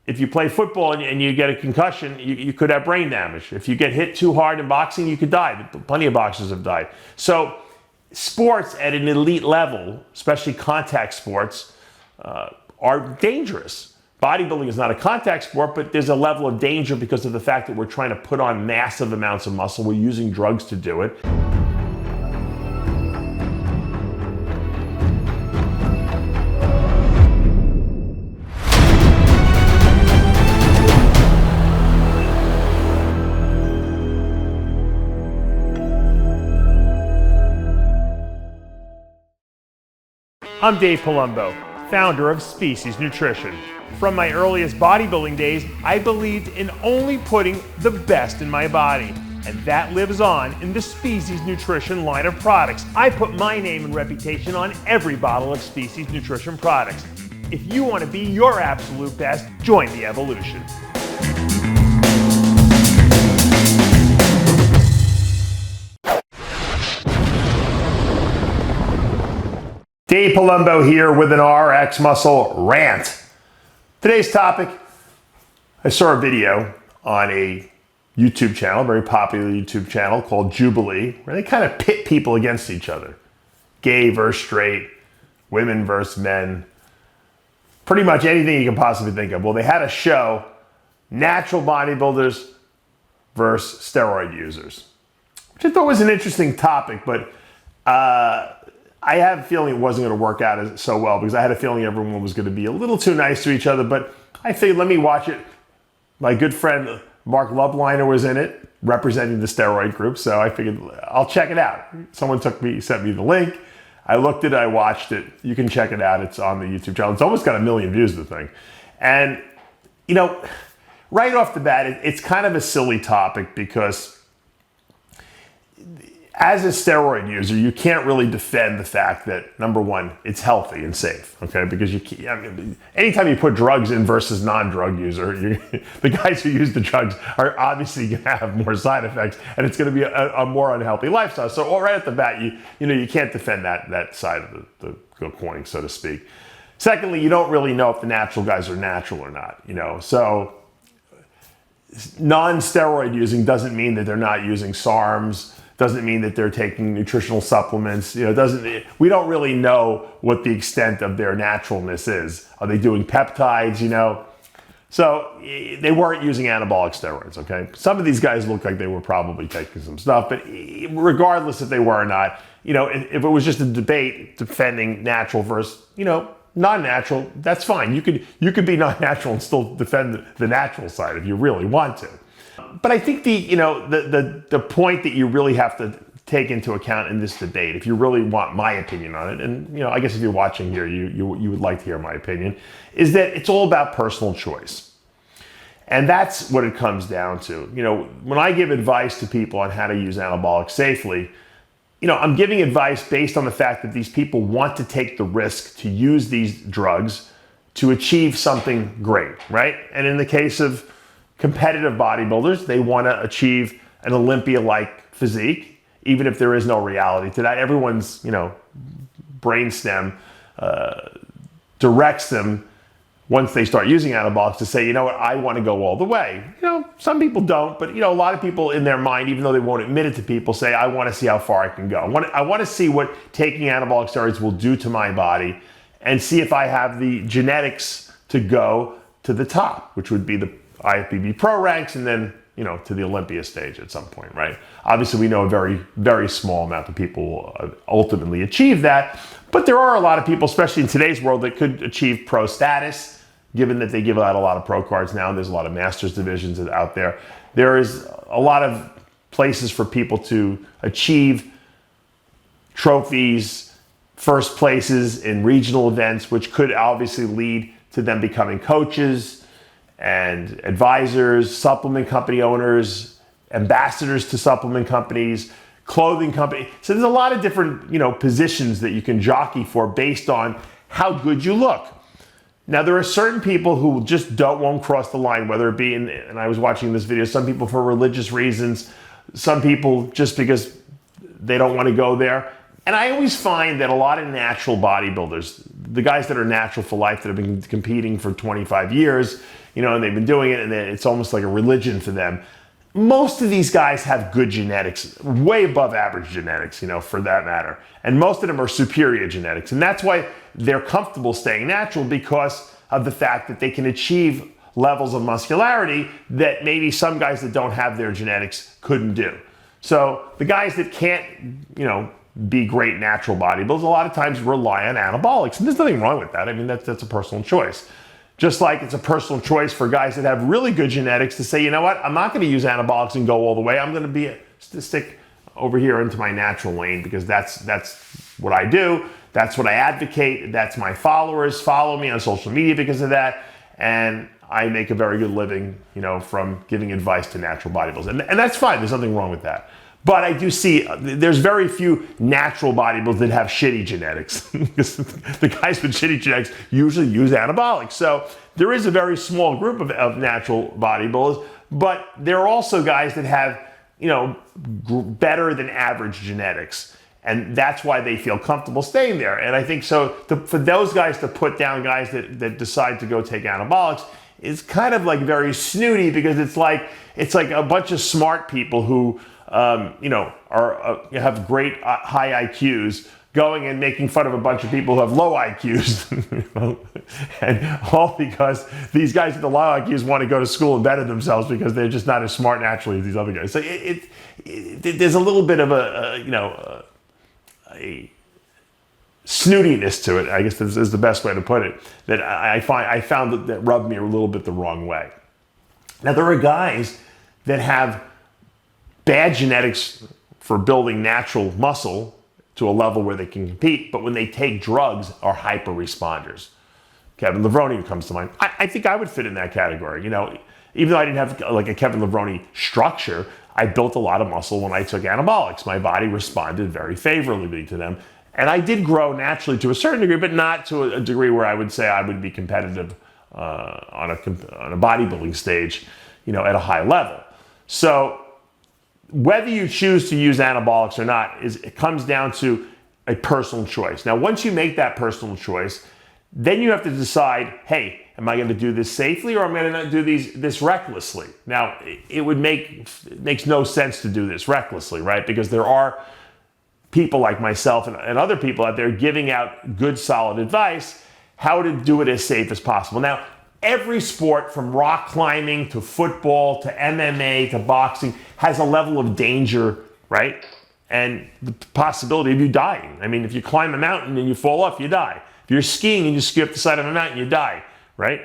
if you play football and you get a concussion, you could have brain damage. If you get hit too hard in boxing, you could die. Plenty of boxers have died. So sports at an elite level, especially contact sports, are dangerous. Bodybuilding is not a contact sport, but there's a level of danger because of the fact that we're trying to put on massive amounts of muscle. We're using drugs to do it. I'm Dave Palumbo, founder of Species Nutrition. From my earliest bodybuilding days, I believed in only putting the best in my body. And that lives on in the Species Nutrition line of products. I put my name and reputation on every bottle of Species Nutrition products. If you want to be your absolute best, join the evolution. Dave Palumbo here with an RX Muscle rant. Today's topic, I saw a video on a YouTube channel, a very popular YouTube channel called Jubilee, where they kind of pit people against each other. Gay versus straight, women versus men, pretty much anything you can possibly think of. Well, they had a show, natural bodybuilders versus steroid users, which I thought was an interesting topic, but I have a feeling it wasn't going to work out so well because I had a feeling everyone was going to be a little too nice to each other, but I figured let me watch it. My good friend Mark Loveliner was in it, representing the steroid group, so I figured I'll check it out. Someone sent me the link. I looked at it, I watched it. You can check it out. It's on the YouTube channel. It's almost got 1 million views, the thing. And, you know, right off the bat, it's kind of a silly topic because as a steroid user, you can't really defend the fact that, number one, it's healthy and safe, okay? Because anytime you put drugs in versus non-drug user, the guys who use the drugs are obviously going to have more side effects, and it's going to be a more unhealthy lifestyle. So right at the bat, you can't defend that side of the coin, so to speak. Secondly, you don't really know if the natural guys are natural or not, So non-steroid using doesn't mean that they're not using SARMs, doesn't mean that they're taking nutritional supplements. We don't really know what the extent of their naturalness is. Are they doing peptides, So they weren't using anabolic steroids, okay? Some of these guys look like they were probably taking some stuff, but regardless if they were or not, if it was just a debate defending natural versus, non-natural, that's fine. You could be non-natural and still defend the natural side if you really want to. But I think the point that you really have to take into account in this debate, if you really want my opinion on it, and I guess if you're watching here, you would like to hear my opinion, is that it's all about personal choice. And that's what it comes down to. When I give advice to people on how to use anabolic safely, I'm giving advice based on the fact that these people want to take the risk to use these drugs to achieve something great, right? And in the case of competitive bodybuilders, they want to achieve an Olympia-like physique, even if there is no reality to that. Everyone's, brainstem directs them once they start using anabolics to say, I want to go all the way. Some people don't, but a lot of people in their mind, even though they won't admit it to people, say, I want to see how far I can go. I want to see what taking anabolic steroids will do to my body and see if I have the genetics to go to the top, which would be the IFBB pro ranks, and then, to the Olympia stage at some point, right? Obviously, we know a very, very small amount of people ultimately achieve that, but there are a lot of people, especially in today's world, that could achieve pro status, given that they give out a lot of pro cards now. There's a lot of masters divisions out there. There is a lot of places for people to achieve trophies, first places in regional events, which could obviously lead to them becoming coaches and advisors, supplement company owners, ambassadors to supplement companies, clothing company. So there's a lot of different, positions that you can jockey for based on how good you look. Now, there are certain people who just won't cross the line, whether it be, and I was watching this video, some people for religious reasons, some people just because they don't want to go there. And I always find that a lot of natural bodybuilders, the guys that are natural for life, that have been competing for 25 years, and they've been doing it, and it's almost like a religion for them. Most of these guys have good genetics, way above average genetics, for that matter. And most of them are superior genetics. And that's why they're comfortable staying natural, because of the fact that they can achieve levels of muscularity that maybe some guys that don't have their genetics couldn't do. So the guys that can't, be great natural bodybuilders, a lot of times rely on anabolics. And there's nothing wrong with that. I mean, that's a personal choice. Just like it's a personal choice for guys that have really good genetics to say, you know what, I'm not going to use anabolics and go all the way. I'm going to stick over here into my natural lane, because that's what I do. That's what I advocate. That's my followers follow me on social media because of that. And I make a very good living, from giving advice to natural bodybuilders. And that's fine. There's nothing wrong with that. But I do see there's very few natural bodybuilders that have shitty genetics. Because the guys with shitty genetics usually use anabolics. So there is a very small group of natural bodybuilders, but there are also guys that have, better than average genetics. And that's why they feel comfortable staying there. And I think so for those guys to put down guys that decide to go take anabolics is kind of like very snooty, because it's like a bunch of smart people who have great high IQs going and making fun of a bunch of people who have low IQs, and all because these guys with the low IQs want to go to school and better themselves because they're just not as smart naturally as these other guys. So there's a little bit of a snootiness to it, I guess is the best way to put it, that I found that rubbed me a little bit the wrong way. Now, there are guys that have bad genetics for building natural muscle to a level where they can compete, but when they take drugs are hyper responders. Kevin Levrone comes to mind. I think I would fit in that category. Even though I didn't have like a Kevin Levrone structure, I built a lot of muscle when I took anabolics. My body responded very favorably to them. And I did grow naturally to a certain degree, but not to a degree where I would say I would be competitive on a bodybuilding stage, at a high level. So whether you choose to use anabolics or not, it comes down to a personal choice. Now, once you make that personal choice, then you have to decide, hey, am I going to do this safely, or am I going to do this recklessly? Now, it makes no sense to do this recklessly, right? Because there are people like myself and other people out there giving out good, solid advice how to do it as safe as possible. Now, every sport from rock climbing to football to MMA to boxing has a level of danger, right? And the possibility of you dying. I mean, if you climb a mountain and you fall off, you die. If you're skiing and you ski up the side of a mountain, you die, right?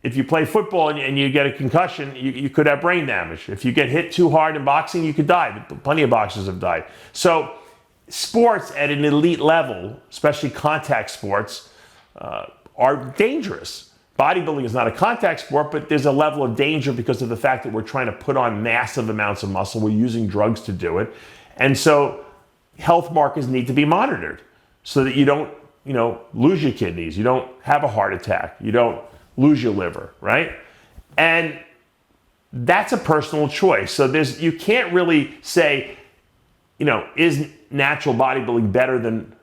If you play football and you get a concussion, you could have brain damage. If you get hit too hard in boxing, you could die. Plenty of boxers have died. So sports at an elite level, especially contact sports, are dangerous. Bodybuilding is not a contact sport, but there's a level of danger because of the fact that we're trying to put on massive amounts of muscle. We're using drugs to do it. And so health markers need to be monitored so that you don't, lose your kidneys. You don't have a heart attack. You don't lose your liver, right? And that's a personal choice. So you can't really say, is natural bodybuilding better than,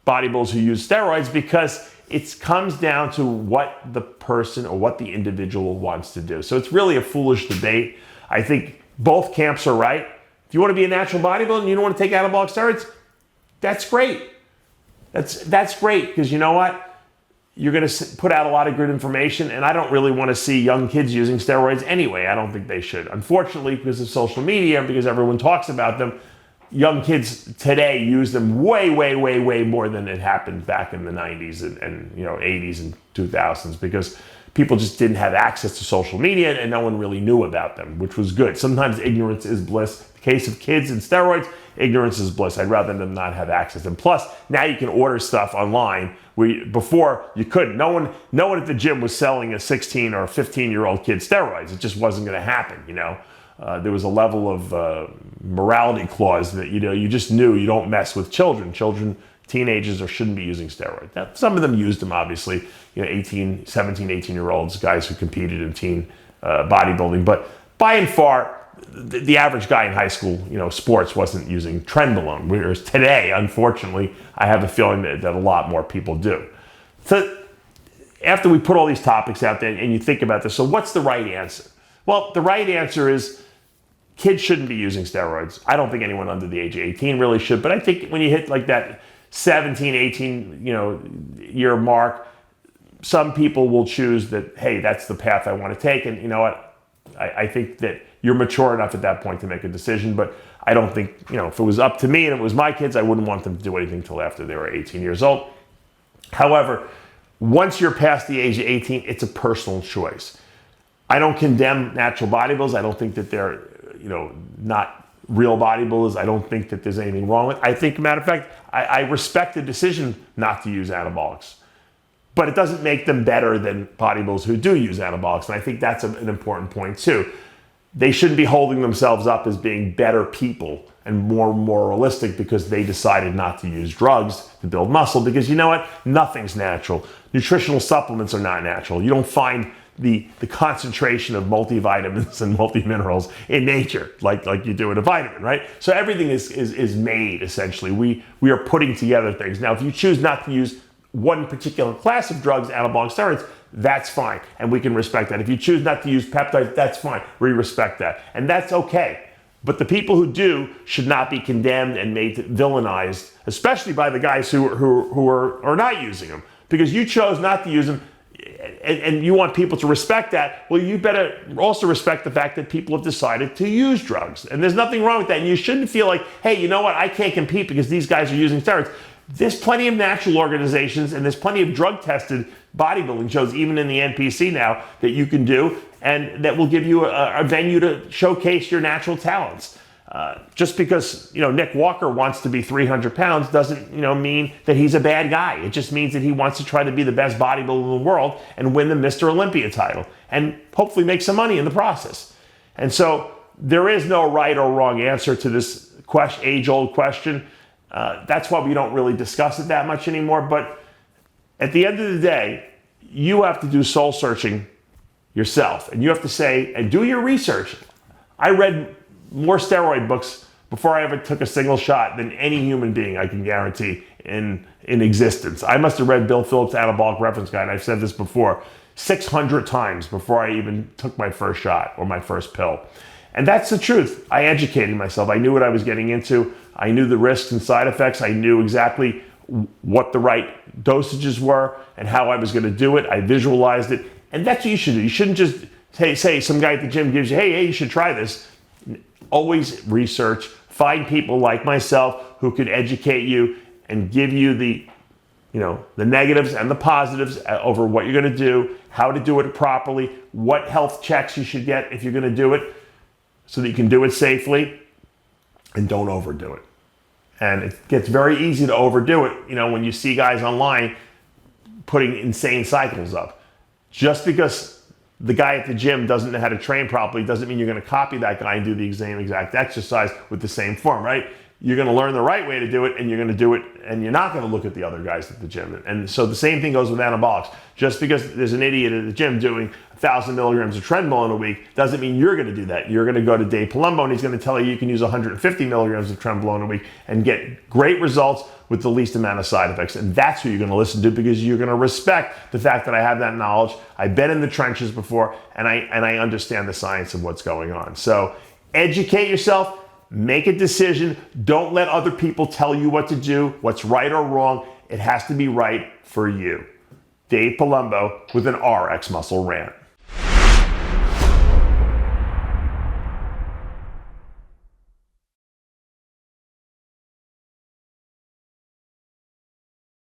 bodybuilders who use steroids, because it comes down to what the person or what the individual wants to do. So it's really a foolish debate. I think both camps are right. If you want to be a natural bodybuilder and you don't want to take anabolic steroids, that's great. That's great, because you know what? You're going to put out a lot of good information, and I don't really want to see young kids using steroids anyway. I don't think they should. Unfortunately, because of social media and because everyone talks about them, young kids today use them way, way, way, way more than it happened back in the 90s and 80s and 2000s, because people just didn't have access to social media and no one really knew about them, which was good. Sometimes ignorance is bliss. In the case of kids and steroids, ignorance is bliss. I'd rather them not have access. And plus, now you can order stuff online where before you couldn't. No one at the gym was selling a 16 or 15-year-old kid steroids. It just wasn't going to happen, There was a level of morality clause that, you just knew you don't mess with children. Teenagers shouldn't be using steroids. Now, some of them used them, obviously, 17, 18-year-olds, guys who competed in teen bodybuilding. But by and far, the average guy in high school, sports wasn't using trenbolone. Whereas today, unfortunately, I have a feeling that a lot more people do. So after we put all these topics out there and you think about this, so what's the right answer? Well, the right answer is kids shouldn't be using steroids. I don't think anyone under the age of 18 really should, but I think when you hit like that 17, 18, year mark, some people will choose that, hey, that's the path I want to take. And you know what? I think that you're mature enough at that point to make a decision, but I don't think, if it was up to me and it was my kids, I wouldn't want them to do anything until after they were 18 years old. However, once you're past the age of 18, it's a personal choice. I don't condemn natural bodybuilders. I don't think that they're, not real bodybuilders. I don't think that there's anything wrong with it. I think, matter of fact, I respect the decision not to use anabolics. But it doesn't make them better than bodybuilders who do use anabolics. And I think that's an important point too. They shouldn't be holding themselves up as being better people and more moralistic because they decided not to use drugs to build muscle. Because you know what? Nothing's natural. Nutritional supplements are not natural. You don't find the concentration of multivitamins and multiminerals in nature like you do in a vitamin, right? So everything is made, essentially. We are putting together things. Now, if you choose not to use one particular class of drugs, anabolic steroids, that's fine. And we can respect that. If you choose not to use peptides, that's fine. We respect that. And that's okay. But the people who do should not be condemned and made villainized, especially by the guys who are not using them. Because you chose not to use them, and you want people to respect that. Well, you better also respect the fact that people have decided to use drugs. And there's nothing wrong with that. And you shouldn't feel like, hey, you know what? I can't compete because these guys are using steroids. There's plenty of natural organizations and there's plenty of drug-tested bodybuilding shows, even in the NPC now, that you can do and that will give you a venue to showcase your natural talents. Just because Nick Walker wants to be 300 pounds doesn't mean that he's a bad guy. It just means that he wants to try to be the best bodybuilder in the world and win the Mr. Olympia title and hopefully make some money in the process. And so there is no right or wrong answer to this age-old question. That's why we don't really discuss it that much anymore. But at the end of the day, you have to do soul searching yourself. And you have to say, and do your research. I read more steroid books before I ever took a single shot than any human being, I can guarantee, in existence. I must have read Bill Phillips' Anabolic Reference Guide, and I've said this before, 600 times before I even took my first shot or my first pill. And that's the truth. I educated myself. I knew what I was getting into. I knew the risks and side effects. I knew exactly what the right dosages were and how I was going to do it. I visualized it. And that's what you should do. You shouldn't just say some guy at the gym gives you, hey, you should try this. Always research. Find people like myself who could educate you and give you the negatives and the positives over what you're going to do, how to do it properly, what health checks you should get if you're going to do it, so that you can do it safely and don't overdo it. And it gets very easy to overdo it, when you see guys online putting insane cycles up. Just because the guy at the gym doesn't know how to train properly doesn't mean you're going to copy that guy and do the same exact exercise with the same form, right? You're going to learn the right way to do it, and you're going to do it, and you're not going to look at the other guys at the gym. And so the same thing goes with anabolics. Just because there's an idiot at the gym doing 1,000 milligrams of trenbolone a week doesn't mean you're going to do that. You're going to go to Dave Palumbo, and he's going to tell you can use 150 milligrams of trenbolone a week and get great results with the least amount of side effects. And that's who you're going to listen to, because you're going to respect the fact that I have that knowledge. I've been in the trenches before, and I understand the science of what's going on. So educate yourself. Make a decision. Don't let other people tell you what to do, what's right or wrong. It has to be right for you. Dave Palumbo with an RX Muscle Rant.